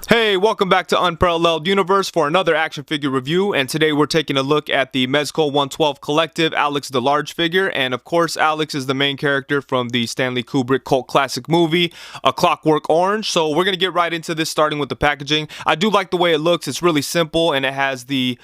Hey, welcome back to Unparalleled Universe for another action figure review, and today we're taking a look at the Mezco 112 Collective Alex Delarge figure, and of course Alex is the main character from the Stanley Kubrick cult classic movie, A Clockwork Orange. So we're going to get right into this, starting with the packaging. I do like the way it looks. It's really simple, and it has the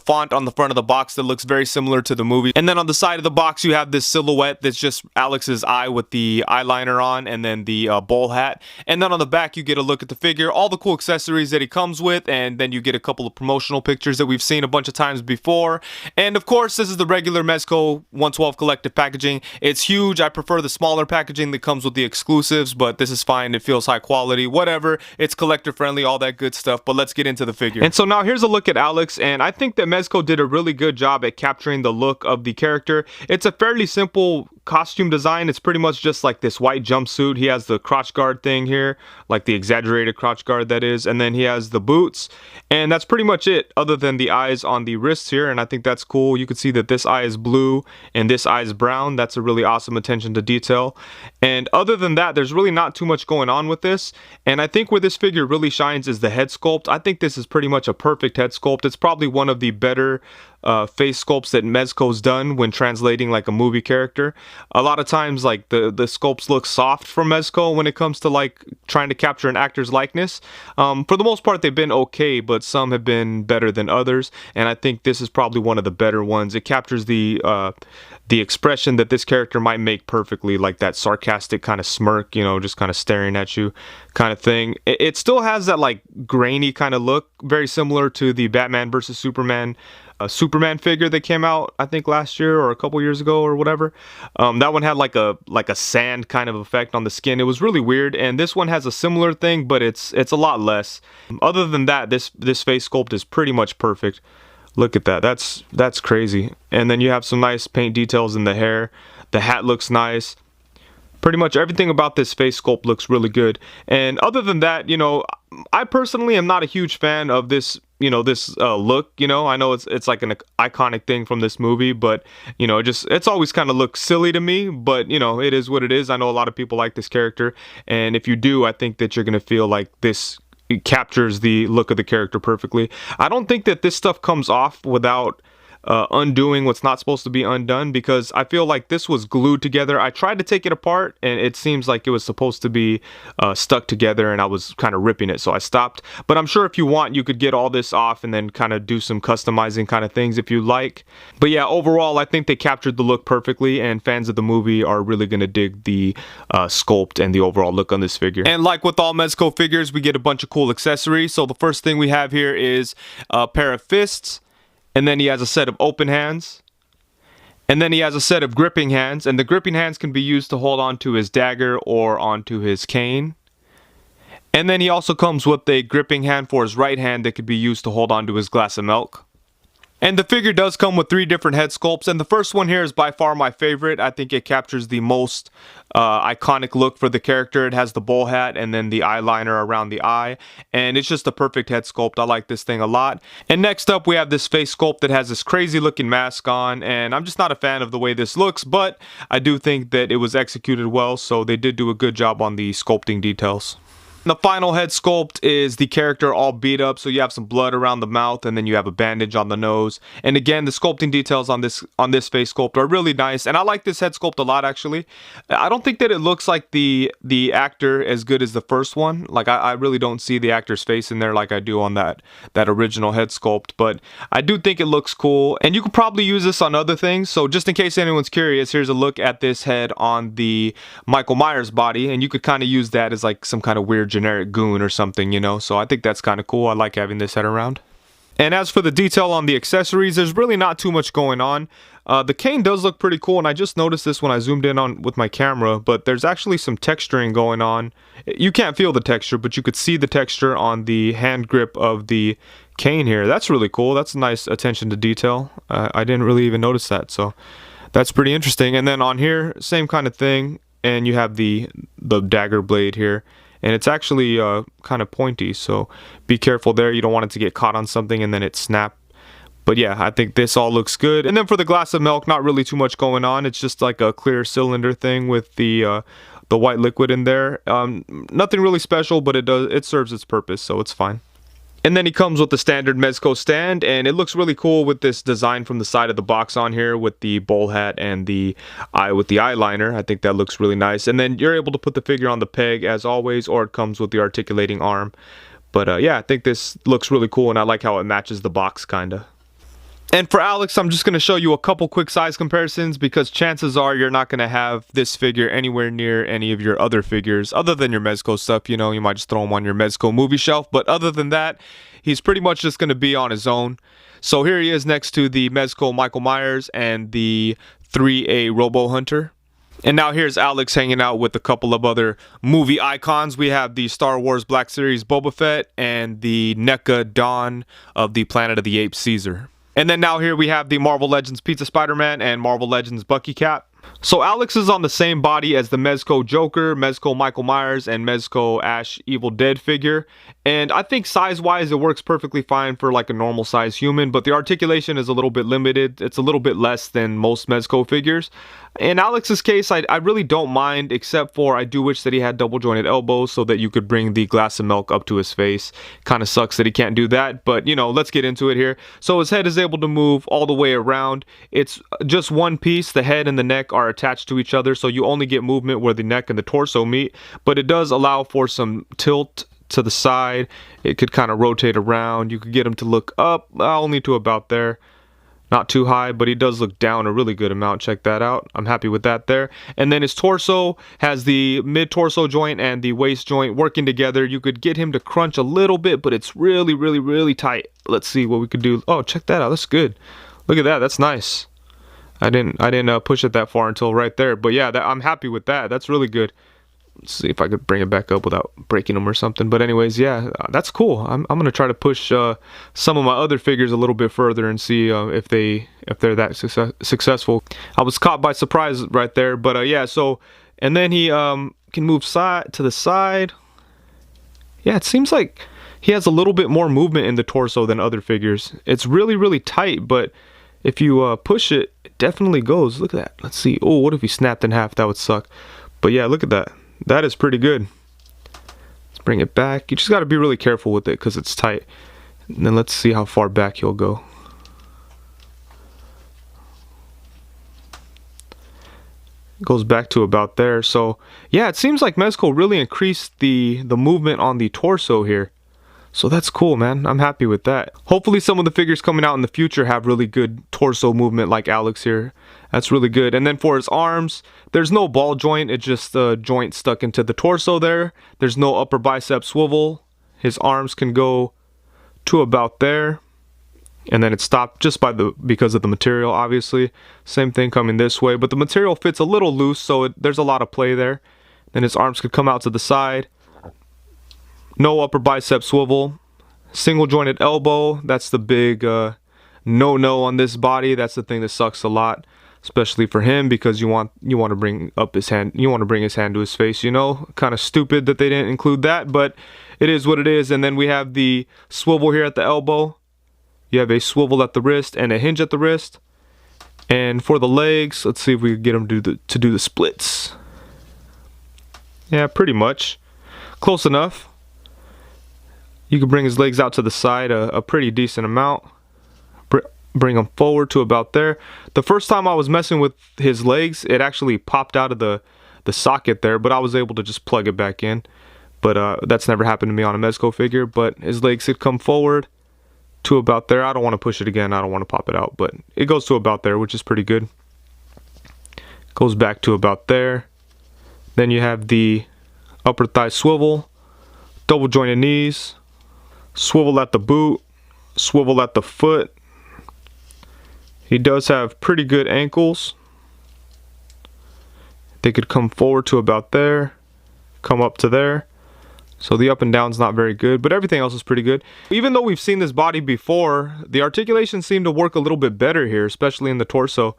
font on the front of the box that looks very similar to the movie. And then on the side of the box you have this silhouette that's just Alex's eye with the eyeliner on, and then the bowl hat. And then on the back you get a look at the figure, all the cool accessories that he comes with, and then you get a couple of promotional pictures that we've seen a bunch of times before. And of course, this is the regular Mezco 112 collective packaging. It's huge. I prefer the smaller packaging that comes with the exclusives, but this is fine. It feels high quality, whatever. It's collector friendly, all that good stuff. But let's get into the figure. And so now here's a look at Alex, and I think that Mezco did a really good job at capturing the look of the character. It's a fairly simple costume design. It's pretty much just like this white jumpsuit. He has the crotch guard thing here, like the exaggerated crotch guard that is, and then he has the boots, and that's pretty much it, other than the eyes on the wrists here. And I think that's cool. You can see that this eye is blue and this eye is brown. That's a really awesome attention to detail. And other than that, there's really not too much going on with this. And I think where this figure really shines is the head sculpt. I think this is pretty much a perfect head sculpt. It's probably one of the better face sculpts that Mezco's done when translating like a movie character. A lot of times like the sculpts look soft from Mezco when it comes to like trying to capture an actor's likeness. For the most part they've been okay, but some have been better than others, and I think this is probably one of the better ones. It captures the expression that this character might make perfectly, like that sarcastic kind of smirk, you know, just kind of staring at you kind of thing. It still has that like grainy kind of look, very similar to the Batman vs Superman Superman figure that came out I think last year or a couple years ago or whatever. That one had like a sand kind of effect on the skin. It was really weird, and this one has a similar thing, but it's a lot less. Other than that, this face sculpt is pretty much perfect. Look at that. That's crazy. And then you have some nice paint details in the hair. The hat looks nice. Pretty much everything about this face sculpt looks really good. And other than that, you know, I personally am not a huge fan of this, you know, this look. You know, I know it's like an iconic thing from this movie, but you know, it's always kind of looked silly to me. But you know, it is what it is. I know a lot of people like this character, and if you do, I think that you're gonna feel like this captures the look of the character perfectly. I don't think that this stuff comes off without undoing what's not supposed to be undone, because I feel like this was glued together. I tried to take it apart and it seems like it was supposed to be stuck together, and I was kind of ripping it, so I stopped. But I'm sure if you want, you could get all this off and then kind of do some customizing kind of things if you like. But yeah, overall I think they captured the look perfectly, and fans of the movie are really gonna dig the sculpt and the overall look on this figure. And like with all Mezco figures, we get a bunch of cool accessories. So the first thing we have here is a pair of fists. And then he has a set of open hands. And then he has a set of gripping hands. And the gripping hands can be used to hold on to his dagger or onto his cane. And then he also comes with a gripping hand for his right hand that could be used to hold on to his glass of milk. And the figure does come with 3 different head sculpts, and the first one here is by far my favorite. I think it captures the most iconic look for the character. It has the bowl hat and then the eyeliner around the eye, and it's just a perfect head sculpt. I like this thing a lot. And next up we have this face sculpt that has this crazy looking mask on, and I'm just not a fan of the way this looks, but I do think that it was executed well, so they did do a good job on the sculpting details. The final head sculpt is the character all beat up, so you have some blood around the mouth, and then you have a bandage on the nose. And again, the sculpting details on this face sculpt are really nice, and I like this head sculpt a lot actually. I don't think that it looks like the actor as good as the first one. Like I really don't see the actor's face in there like I do on that original head sculpt, but I do think it looks cool, and you could probably use this on other things. So just in case anyone's curious, here's a look at this head on the Michael Myers body, and you could kind of use that as like some kind of weird generic goon or something, you know. So I think that's kind of cool. I like having this head around. And as for the detail on the accessories, there's really not too much going on. The cane does look pretty cool, and I just noticed this when I zoomed in on with my camera, but there's actually some texturing going on. You can't feel the texture, but you could see the texture on the hand grip of the cane here. That's really cool. That's a nice attention to detail. I didn't really even notice that, so that's pretty interesting. And then on here, same kind of thing, and you have the dagger blade here. And it's actually kind of pointy, so be careful there. You don't want it to get caught on something and then it snap. But yeah, I think this all looks good. And then for the glass of milk, not really too much going on. It's just like a clear cylinder thing with the the white liquid in there. Nothing really special, but it serves its purpose, so it's fine. And then he comes with the standard Mezco stand, and it looks really cool with this design from the side of the box on here with the bowl hat and the eye with the eyeliner. I think that looks really nice. And then you're able to put the figure on the peg as always, or it comes with the articulating arm. But yeah, I think this looks really cool, and I like how it matches the box kinda. And for Alex, I'm just going to show you a couple quick size comparisons because chances are you're not going to have this figure anywhere near any of your other figures other than your Mezco stuff. You know, you might just throw him on your Mezco movie shelf, but other than that, he's pretty much just going to be on his own. So here he is next to the Mezco Michael Myers and the 3A Robo Hunter. And now here's Alex hanging out with a couple of other movie icons. We have the Star Wars Black Series Boba Fett and the NECA Dawn of the Planet of the Apes Caesar. And then now here we have the Marvel Legends Pizza Spider-Man and Marvel Legends Bucky Cap. So Alex is on the same body as the Mezco Joker, Mezco Michael Myers, and Mezco Ash Evil Dead figure. And I think size-wise it works perfectly fine for like a normal size human, but the articulation is a little bit limited. It's a little bit less than most Mezco figures. In Alex's case, I really don't mind, except for I do wish that he had double jointed elbows so that you could bring the glass of milk up to his face. Kind of sucks that he can't do that, but you know, let's get into it here. So his head is able to move all the way around. It's just one piece. The head and the neck are attached to each other, so you only get movement where the neck and the torso meet, but it does allow for some tilt to the side. It could kind of rotate around. You could get him to look up only to about there. Not too high, but he does look down a really good amount. Check that out. I'm happy with that there. And then his torso has the mid-torso joint and the waist joint working together. You could get him to crunch a little bit, but it's really, really, really tight. Let's see what we could do. Oh, check that out. That's good. Look at that. That's nice. I didn't push it that far until right there. But yeah, I'm happy with that. That's really good. Let's see if I could bring it back up without breaking them or something. But anyways, yeah, that's cool. I'm gonna try to push some of my other figures a little bit further and see if they're that successful. I was caught by surprise right there, but yeah. So and then he can move side to the side. Yeah, it seems like he has a little bit more movement in the torso than other figures. It's really, really tight, but if you push it, it definitely goes. Look at that. Let's see. Oh, what if he snapped in half? That would suck. But yeah, look at that. That is pretty good. Let's bring it back. You just got to be really careful with it because it's tight. And then let's see how far back he'll go. It goes back to about there. So yeah, it seems like Mezco really increased the movement on the torso here. So that's cool, man. I'm happy with that. Hopefully some of the figures coming out in the future have really good torso movement like Alex here. That's really good. And then for his arms, there's no ball joint. It's just a joint stuck into the torso there. There's no upper bicep swivel. His arms can go to about there. And then it stopped just because of the material, obviously. Same thing coming this way. But the material fits a little loose, so there's a lot of play there. Then his arms could come out to the side. No upper bicep swivel, single jointed elbow. That's the big no on this body. That's the thing that sucks a lot, especially for him, because you want to bring up his hand. You want to bring his hand to his face. You know, kind of stupid that they didn't include that, but it is what it is. And then we have the swivel here at the elbow. You have a swivel at the wrist and a hinge at the wrist. And for the legs, let's see if we can get him to do the splits. Yeah, pretty much close enough. You can bring his legs out to the side a pretty decent amount. Bring them forward to about there. The first time I was messing with his legs, it actually popped out of the socket there, but I was able to just plug it back in. But that's never happened to me on a Mezco figure. But his legs could come forward to about there. I don't want to push it again. I don't want to pop it out, but it goes to about there, which is pretty good. Goes back to about there. Then you have the upper thigh swivel, double jointed knees, swivel at the boot, swivel at the foot. He does have pretty good ankles. They could come forward to about there, come up to there. So the up and down's not very good, but everything else is pretty good. Even though we've seen this body before, the articulation seemed to work a little bit better here, especially in the torso.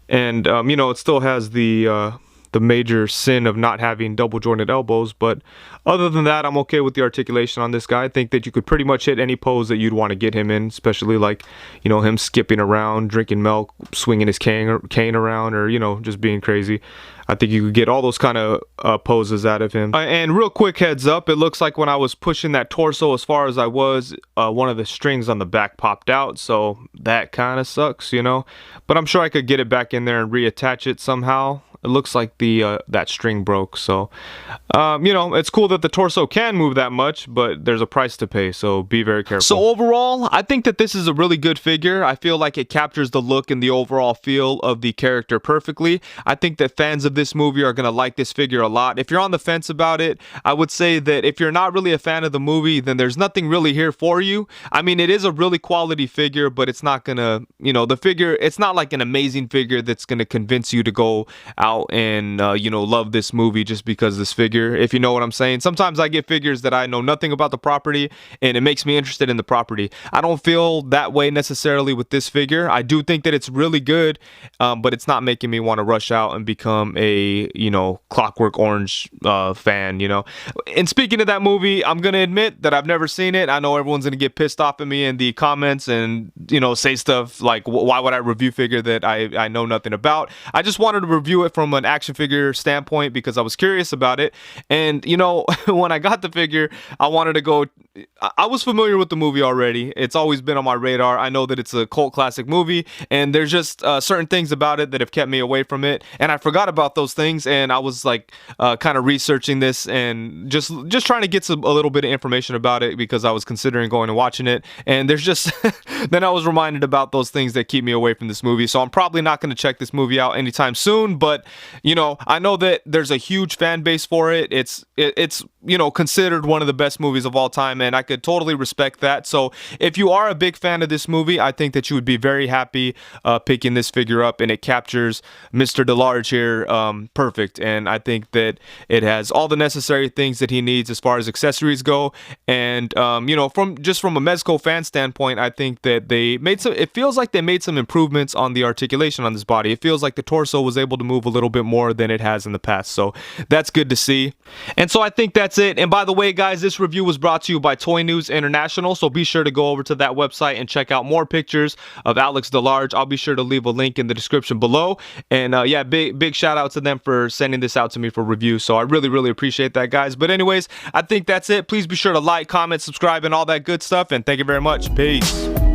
And you know, it still has the major sin of not having double jointed elbows, but other than that, I'm okay with the articulation on this guy. I think that you could pretty much hit any pose that you'd want to get him in, especially like, you know, him skipping around, drinking milk, swinging his cane around, or, you know, just being crazy. I think you could get all those kind of poses out of him. And real quick heads up, it looks like when I was pushing that torso as far as I was, one of the strings on the back popped out, so that kind of sucks, you know. But I'm sure I could get it back in there and reattach it somehow. It looks like the that string broke, so you know, it's cool that the torso can move that much, but there's a price to pay, so be very careful. So overall, I think that this is a really good figure. I feel like it captures the look and the overall feel of the character perfectly. I think that fans of this movie are gonna like this figure a lot. If you're on the fence about it, I would say that if you're not really a fan of the movie, then there's nothing really here for you. I mean, it is a really quality figure, but it's not gonna, you know, the figure, it's not like an amazing figure that's gonna convince you to go out and you know, love this movie just because this figure, if you know what I'm saying. Sometimes I get figures that I know nothing about the property and it makes me interested in the property. I don't feel that way necessarily with this figure. I do think that it's really good, but it's not making me want to rush out and become a, you know, Clockwork Orange fan, you know. And speaking of that movie, I'm gonna admit that I've never seen it. I know everyone's gonna get pissed off at me in the comments and, you know, say stuff like, why would I review figure that I know nothing about? I just wanted to review it from an action figure standpoint because I was curious about it. And you know, when I got the figure, I wanted to go, I was familiar with the movie already. It's always been on my radar. I know that it's a cult classic movie, and there's just certain things about it that have kept me away from it, and I forgot about those things. And I was like kind of researching this and just trying to get a little bit of information about it because I was considering going and watching it. And there's just then I was reminded about those things that keep me away from this movie. So I'm probably not going to check this movie out anytime soon, but you know, I know that there's a huge fan base for it. It's you know, considered one of the best movies of all time, and I could totally respect that. So if you are a big fan of this movie, I think that you would be very happy picking this figure up, and it captures Mr. Delarge here perfect. And I think that it has all the necessary things that he needs as far as accessories go. And you know, from a Mezco fan standpoint, I think that they made some, it feels like they made some improvements on the articulation on this body. It feels like the torso was able to move a little bit more than it has in the past, so that's good to see. And so I think that's it. And by the way, guys, this review was brought to you by Toy News International, so be sure to go over to that website and check out more pictures of Alex Delarge. I'll be sure to leave a link in the description below. And yeah, big shout out to them for sending this out to me for review, so I really appreciate that, guys. But anyways, I think that's it. Please be sure to like, comment, subscribe, and all that good stuff, and thank you very much. Peace.